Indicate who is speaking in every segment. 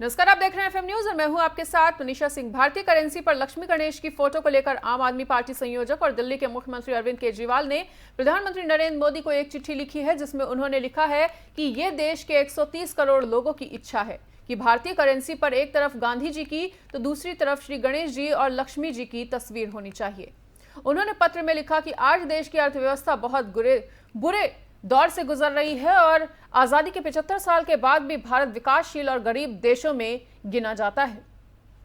Speaker 1: नमस्कार, आप देख रहे हैं एफएम न्यूज और मैं हूं आपके साथ मनीषा सिंह। भारतीय करेंसी पर लक्ष्मी गणेश की फोटो को लेकर आम आदमी पार्टी संयोजक और दिल्ली के मुख्यमंत्री अरविंद केजरीवाल ने प्रधानमंत्री नरेंद्र मोदी को एक चिट्ठी लिखी है, जिसमें उन्होंने लिखा है कि ये देश के 130 करोड़ लोगों की इच्छा है कि भारतीय करेंसी पर एक तरफ गांधी जी की तो दूसरी तरफ श्री गणेश जी और लक्ष्मी जी की तस्वीर होनी चाहिए। उन्होंने पत्र में लिखा कि आज देश की अर्थव्यवस्था बहुत बुरे दौर से गुजर रही है और आजादी के 75 साल के बाद भी भारत विकासशील और गरीब देशों में गिना जाता है।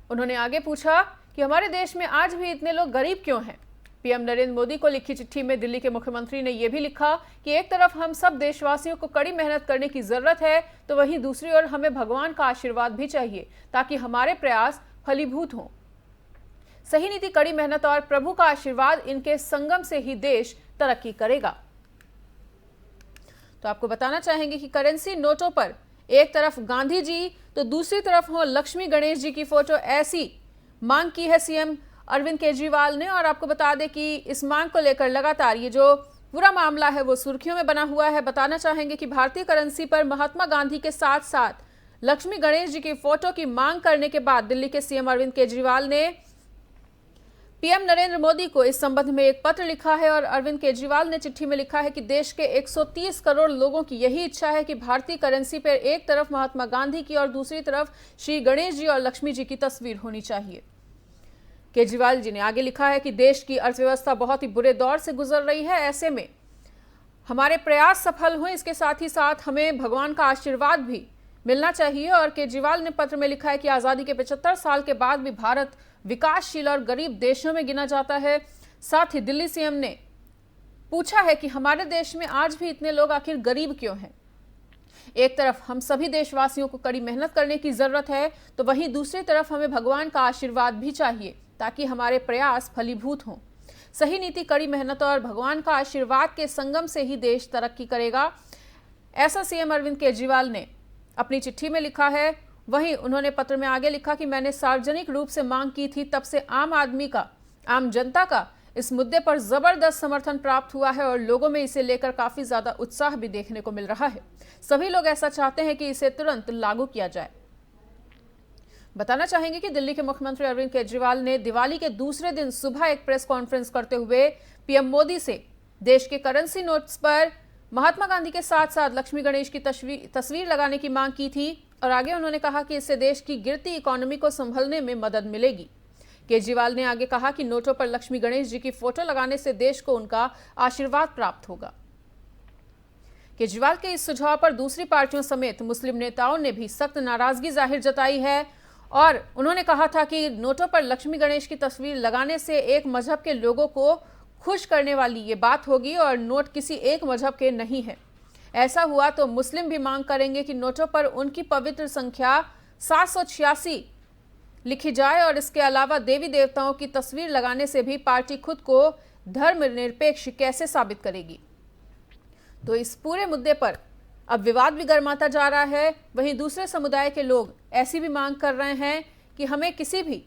Speaker 1: उन्होंने आगे पूछा कि हमारे देश में आज भी इतने लोग गरीब क्यों हैं। पीएम नरेंद्र मोदी को लिखी चिट्ठी में दिल्ली के मुख्यमंत्री ने यह भी लिखा कि एक तरफ हम सब देशवासियों को कड़ी मेहनत करने की जरूरत है, तो वहीं दूसरी ओर हमें भगवान का आशीर्वाद भी चाहिए ताकि हमारे प्रयास फलीभूत हों। सही नीति, कड़ी मेहनत और प्रभु का आशीर्वाद, इनके संगम से ही देश तरक्की करेगा। तो आपको बताना चाहेंगे कि करेंसी नोटों पर एक तरफ गांधी जी तो दूसरी तरफ हो लक्ष्मी गणेश जी की फोटो, ऐसी मांग की है सीएम अरविंद केजरीवाल ने। और आपको बता दें कि इस मांग को लेकर लगातार ये जो पूरा मामला है वो सुर्खियों में बना हुआ है। बताना चाहेंगे कि भारतीय करेंसी पर महात्मा गांधी के साथ साथ लक्ष्मी गणेश जी की फोटो की मांग करने के बाद दिल्ली के सीएम अरविंद केजरीवाल ने पीएम नरेंद्र मोदी को इस संबंध में एक पत्र लिखा है। और अरविंद केजरीवाल ने चिट्ठी में लिखा है कि देश के 130 करोड़ लोगों की यही इच्छा है कि भारतीय करेंसी पर एक तरफ महात्मा गांधी की और दूसरी तरफ श्री गणेश जी और लक्ष्मी जी की तस्वीर होनी चाहिए। केजरीवाल जी ने आगे लिखा है कि देश की अर्थव्यवस्था बहुत ही बुरे दौर से गुजर रही है, ऐसे में हमारे प्रयास सफल हुए, इसके साथ ही साथ हमें भगवान का आशीर्वाद भी मिलना चाहिए। और केजरीवाल ने पत्र में लिखा है कि आजादी के 75 साल के बाद भी भारत विकासशील और गरीब देशों में गिना जाता है। साथ ही दिल्ली सीएम ने पूछा है कि हमारे देश में आज भी इतने लोग आखिर गरीब क्यों हैं। एक तरफ हम सभी देशवासियों को कड़ी मेहनत करने की जरूरत है, तो वहीं दूसरी तरफ हमें भगवान का आशीर्वाद भी चाहिए ताकि हमारे प्रयास फलीभूत हों। सही नीति, कड़ी मेहनत और भगवान का आशीर्वाद के संगम से ही देश तरक्की करेगा, ऐसा सीएम अरविंद केजरीवाल ने अपनी चिट्ठी में लिखा है। वहीं उन्होंने पत्र में आगे लिखा कि मैंने सार्वजनिक रूप से मांग की थी, तब से आम जनता का इस मुद्दे पर जबरदस्त समर्थन प्राप्त हुआ है और लोगों में इसे लेकर काफी ज्यादा उत्साह भी देखने को मिल रहा है। सभी लोग ऐसा चाहते हैं कि इसे तुरंत लागू किया जाए। बताना चाहेंगे कि दिल्ली के मुख्यमंत्री अरविंद केजरीवाल ने दिवाली के दूसरे दिन सुबह एक प्रेस कॉन्फ्रेंस करते हुए पीएम मोदी से देश के करेंसी नोट्स पर महात्मा गांधी के साथ साथ लक्ष्मी गणेश की तस्वीर लगाने की मांग की थी। और आगे उन्होंने कहा कि इससे देश की गिरती इकोनॉमी को संभलने में मदद मिलेगी। केजरीवाल ने आगे कहा कि नोटों पर लक्ष्मी गणेश जी की फोटो लगाने से देश को उनका आशीर्वाद प्राप्त होगा। केजरीवाल के इस सुझाव पर दूसरी पार्टियों समेत मुस्लिम नेताओं ने भी सख्त नाराजगी जाहिर जताई है। और उन्होंने कहा था कि नोटों पर लक्ष्मी गणेश की तस्वीर लगाने से एक मजहब के लोगों को खुश करने वाली ये बात होगी और नोट किसी एक मजहब के नहीं है। ऐसा हुआ तो मुस्लिम भी मांग करेंगे कि नोटों पर उनकी पवित्र संख्या 786 लिखी जाए। और इसके अलावा देवी देवताओं की तस्वीर लगाने से भी पार्टी खुद को धर्मनिरपेक्ष कैसे साबित करेगी। तो इस पूरे मुद्दे पर अब विवाद भी गर्माता जा रहा है। वहीं दूसरे समुदाय के लोग ऐसी भी मांग कर रहे हैं कि हमें किसी भी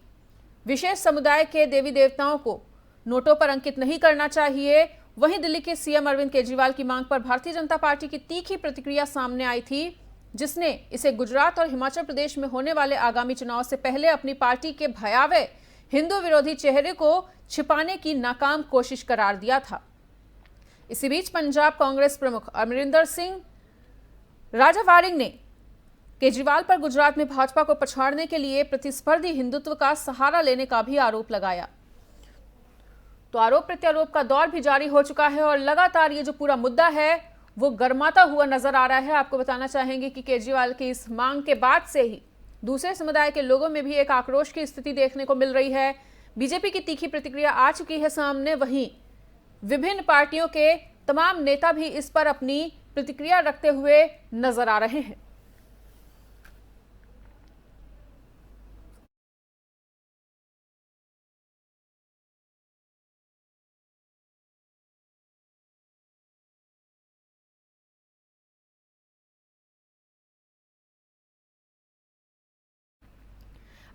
Speaker 1: विशेष समुदाय के देवी देवताओं को नोटों पर अंकित नहीं करना चाहिए। वहीं दिल्ली के सीएम अरविंद केजरीवाल की मांग पर भारतीय जनता पार्टी की तीखी प्रतिक्रिया सामने आई थी, जिसने इसे गुजरात और हिमाचल प्रदेश में होने वाले आगामी चुनाव से पहले अपनी पार्टी के भयावह हिंदू विरोधी चेहरे को छिपाने की नाकाम कोशिश करार दिया था। इसी बीच पंजाब कांग्रेस प्रमुख अमरिंदर सिंह राजा वारिंग ने केजरीवाल पर गुजरात में भाजपा को पछाड़ने के लिए प्रतिस्पर्धी हिंदुत्व का सहारा लेने का भी आरोप लगाया। तो आरोप प्रत्यारोप का दौर भी जारी हो चुका है और लगातार ये जो पूरा मुद्दा है वो गर्माता हुआ नजर आ रहा है। आपको बताना चाहेंगे कि केजरीवाल की इस मांग के बाद से ही दूसरे समुदाय के लोगों में भी एक आक्रोश की स्थिति देखने को मिल रही है। बीजेपी की तीखी प्रतिक्रिया आ चुकी है सामने, वहीं विभिन्न पार्टियों के तमाम नेता भी इस पर अपनी प्रतिक्रिया रखते हुए नजर आ रहे हैं।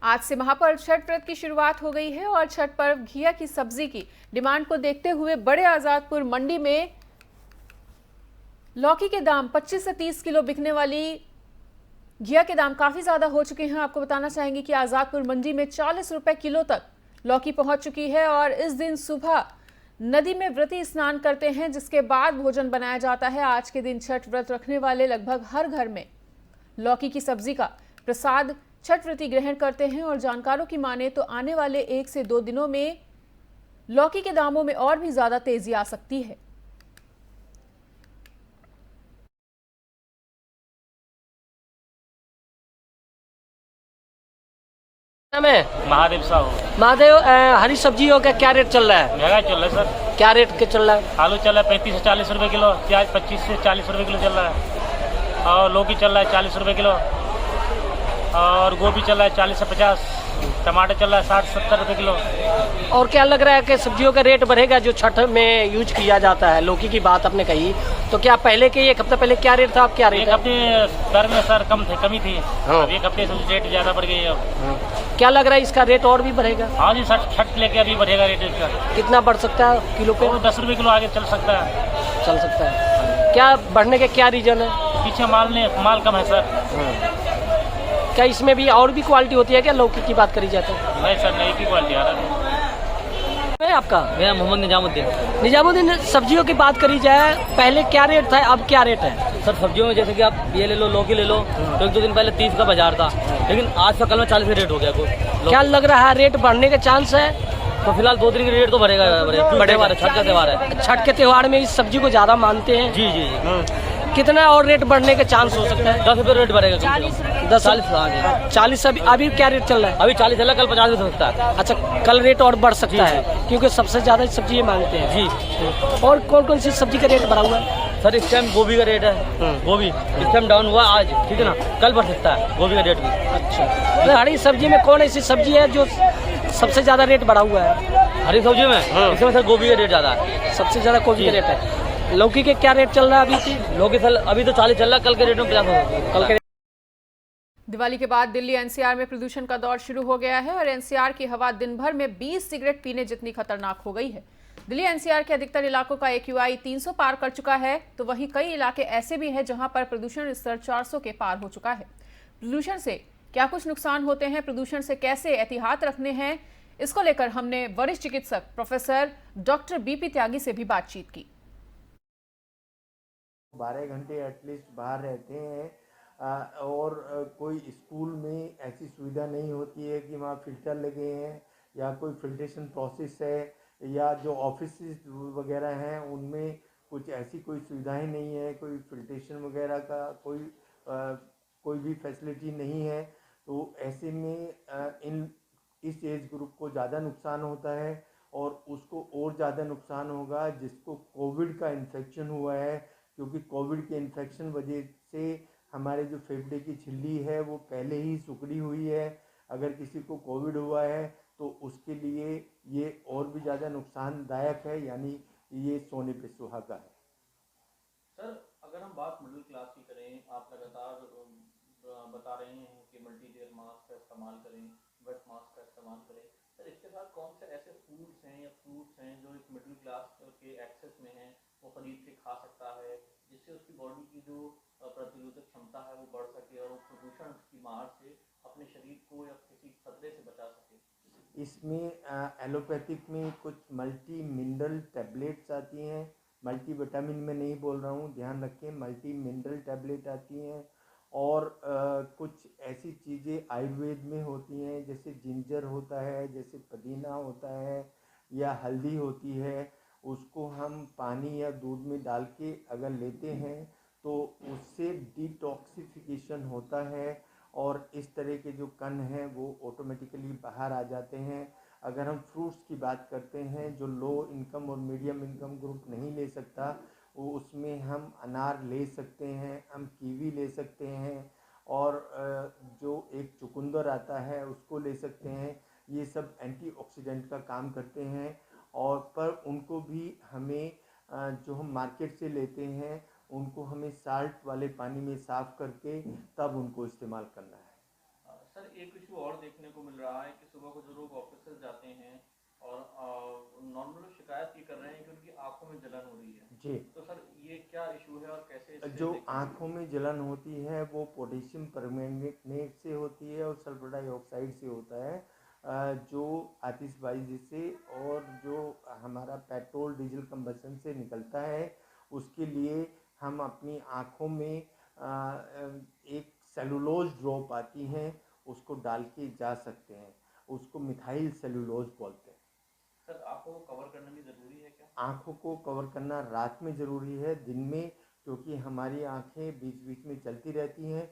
Speaker 1: आज से महापर्व छठ व्रत की शुरुआत हो गई है और छठ पर्व घिया की सब्जी की डिमांड को देखते हुए बड़े आजादपुर मंडी में लौकी के दाम 25 से 30 किलो बिकने वाली घिया के दाम काफ़ी ज़्यादा हो चुके हैं। आपको बताना चाहेंगे कि आज़ादपुर मंडी में 40 रुपए किलो तक लौकी पहुंच चुकी है और इस दिन सुबह नदी में व्रती स्नान करते हैं, जिसके बाद भोजन बनाया जाता है। आज के दिन छठ व्रत रखने वाले लगभग हर घर में लौकी की सब्जी का प्रसाद छठ व्रती ग्रहण करते हैं और जानकारों की माने तो आने वाले 1 से 2 दिनों में लौकी के दामों में और भी ज्यादा तेजी आ सकती है।
Speaker 2: में
Speaker 3: महादेव साहू।
Speaker 2: महादेव, हरी सब्जियों का क्या रेट चल रहा है?
Speaker 3: महंगा चल रहा है सर।
Speaker 2: क्या रेट के चल रहा है?
Speaker 3: आलू चल रहा है 35 से 40 रुपए किलो, प्याज 25 से 40 रुपए किलो चल रहा है, और लौकी चल रहा है 40 रुपए किलो, और गोभी चल रहा है 40 से 50, टमाटर चल रहा है 60-70 रुपए किलो।
Speaker 2: और क्या लग रहा है कि सब्जियों का रेट बढ़ेगा जो छठ में यूज किया जाता है? लौकी की बात आपने कही, तो क्या पहले के एक हफ्ते पहले क्या रेट था, अब क्या रेट
Speaker 3: एक
Speaker 2: है?
Speaker 3: हफ्ते दर में सर कमी थी,
Speaker 2: हाँ।
Speaker 3: अब एक हफ्ते से रेट ज्यादा बढ़ गई है अब।
Speaker 2: क्या लग रहा है इसका रेट और भी बढ़ेगा?
Speaker 3: हाँ जी सर, छठ लेके अभी बढ़ेगा रेट इसका।
Speaker 2: कितना बढ़ सकता है किलो पे?
Speaker 3: तो 10 रुपए किलो आगे चल सकता है।
Speaker 2: चल सकता है। क्या बढ़ने के क्या रीजन है?
Speaker 3: पीछे माल कम है सर।
Speaker 2: क्या इसमें भी और भी क्वालिटी होती है क्या लौकी की बात करी जाती है?
Speaker 3: नहीं सर, नहीं की क्वालिटी आ रहा
Speaker 2: है आपका?
Speaker 4: मेरा मोहम्मद निजामुद्दीन।
Speaker 2: निजामुद्दीन, सब्जियों की बात करी जाए, पहले क्या रेट था, अब क्या रेट है?
Speaker 4: सर सब्जियों में जैसे कि आप ये ले लो, लौकी ले लो, तो 1-2 दिन पहले 30 का बाजार था, लेकिन आज का कल में 40 रेट हो गया।
Speaker 2: क्या लग रहा है रेट बढ़ने के चांस है?
Speaker 4: तो फिलहाल 2 दिन की रेट तो बढ़ेगा। त्योहार है, छठ का त्योहार है।
Speaker 2: छठ के त्योहार में इस सब्जी को ज्यादा मानते हैं।
Speaker 4: जी जी जी।
Speaker 2: कितना और रेट बढ़ने के चांस हो सकता है?
Speaker 4: 10 रुपये रेट बढ़ेगा।
Speaker 2: 40।
Speaker 4: हाँ जी।
Speaker 2: 40 अभी क्या रेट चल रहा है?
Speaker 4: अभी 40 चल रहा है, कल 50 भी हो सकता है।
Speaker 2: अच्छा, कल रेट और बढ़ सकता है क्योंकि सबसे ज्यादा सब्जी ये मांगते हैं।
Speaker 4: जी।
Speaker 2: और कौन कौन सी सब्जी का रेट बढ़ा हुआ है?
Speaker 4: सर इस टाइम गोभी का रेट है, गोभी इस टाइम डाउन हुआ आज, ठीक है ना, कल बढ़ सकता है गोभी का रेट भी।
Speaker 2: अच्छा, तो हरी सब्जी में कौन ऐसी सब्जी है जो सबसे ज्यादा रेट बढ़ा हुआ है?
Speaker 4: हरी सब्जी में इसमें सर गोभी का रेट ज्यादा है।
Speaker 2: सबसे ज्यादा गोभी का रेट है। लौकी के क्या रेट चल रहा है अभी?
Speaker 4: लौकी सर अभी तो 40 चल रहा है, कल के रेट में 50 होगा।
Speaker 2: कल के
Speaker 1: दिवाली के बाद दिल्ली एनसीआर में प्रदूषण का दौर शुरू हो गया है और एनसीआर की हवा दिन भर में 20 सिगरेट पीने जितनी खतरनाक हो गई है। दिल्ली एनसीआर के अधिकतर इलाकों का AQI 300 पार कर चुका है, तो वहीं कई इलाके ऐसे भी हैं जहां पर प्रदूषण स्तर 400 के पार हो चुका है। प्रदूषण से क्या कुछ नुकसान होते हैं, प्रदूषण से कैसे एहतियात रखने हैं, इसको लेकर हमने वरिष्ठ चिकित्सक प्रोफेसर डॉक्टर BP त्यागी से भी बातचीत की।
Speaker 5: 12 घंटे एटलीस्ट बाहर रहते हैं और कोई स्कूल में ऐसी सुविधा नहीं होती है कि वहाँ फ़िल्टर लगे हैं या कोई फिल्ट्रेशन प्रोसेस है, या जो ऑफिस वगैरह हैं उनमें कुछ ऐसी कोई सुविधाएं नहीं है, कोई फिल्ट्रेशन वगैरह का कोई भी फैसिलिटी नहीं है। तो ऐसे में इस एज ग्रुप को ज़्यादा नुकसान होता है और उसको और ज़्यादा नुकसान होगा जिसको कोविड का इन्फेक्शन हुआ है, क्योंकि कोविड के इन्फेक्शन वजह से हमारे जो फेफड़े की झिल्ली है वो पहले ही सिकुड़ी हुई है। अगर किसी को कोविड हुआ है तो उसके लिए ये और भी ज़्यादा नुकसानदायक है, यानी ये सोने पे सुहागा है।
Speaker 6: सर अगर हम बात मिडिल क्लास की करें, आप लगातार बता रहे हैं कि मल्टी लेयर मास्क का इस्तेमाल करें, वेट मास्क का इस्तेमाल करें। सर इसके साथ कौन से ऐसे फूड्स हैं या फ्रूट्स हैं जो एक मिडिल क्लास के एक्सेस में हैं, वो खरीद के खा सकता है, जिससे उसकी बॉडी की जो प्रतिरोधक क्षमता है वो बढ़ सके और वो प्रदूषण की मार से अपने शरीर को या किसी खतरे से बचा सके?
Speaker 5: इसमें एलोपैथिक में कुछ मल्टी मिनरल टैबलेट्स आती हैं, मल्टी विटामिन में नहीं बोल रहा हूँ, ध्यान रखें, मल्टी मिनरल टैबलेट आती हैं। और कुछ ऐसी चीज़ें आयुर्वेद में होती हैं, जैसे जिंजर होता है, जैसे पुदीना होता है या हल्दी होती है, उसको हम पानी या दूध में डाल के अगर लेते हैं तो उससे डिटॉक्सिफिकेशन होता है और इस तरह के जो कण हैं वो ऑटोमेटिकली बाहर आ जाते हैं। अगर हम फ्रूट्स की बात करते हैं, जो लो इनकम और मीडियम इनकम ग्रुप नहीं ले सकता, वो उसमें हम अनार ले सकते हैं, हम कीवी ले सकते हैं और जो एक चुकंदर आता है उसको ले सकते हैं। ये सब एंटीऑक्सीडेंट का काम करते हैं और पर उनको भी हमें जो हम मार्केट से लेते हैं उनको हमें साल्ट वाले पानी में साफ़ करके तब उनको इस्तेमाल करना है।
Speaker 6: सर एक इशू और देखने को मिल रहा है कि सुबह को जो लोग ऑफिस से जाते हैं और नॉर्मल शिकायत ये कर रहे हैं कि उनकी आंखों में जलन हो रही है।
Speaker 5: जी।
Speaker 6: तो सर ये क्या इशू है और कैसे इससे
Speaker 5: जो
Speaker 6: देखते हैं?
Speaker 5: आँखों में जलन होती है वो पोटेशियम परमैंगनेट से होती है और सल्फर डाइऑक्साइड से होता है, जो आतिशबाजी से और जो हमारा पेट्रोल डीजल कंबशन से निकलता है, उसके लिए हम अपनी आँखों में एक सेलुलोज ड्रॉप आती हैं, उसको डाल के जा सकते हैं, उसको मिथाइल सेलुलोज बोलते हैं।
Speaker 6: सर आंखों को कवर करना भी जरूरी है क्या?
Speaker 5: आँखों को कवर करना रात में ज़रूरी है, दिन में क्योंकि हमारी आँखें बीच बीच में चलती रहती हैं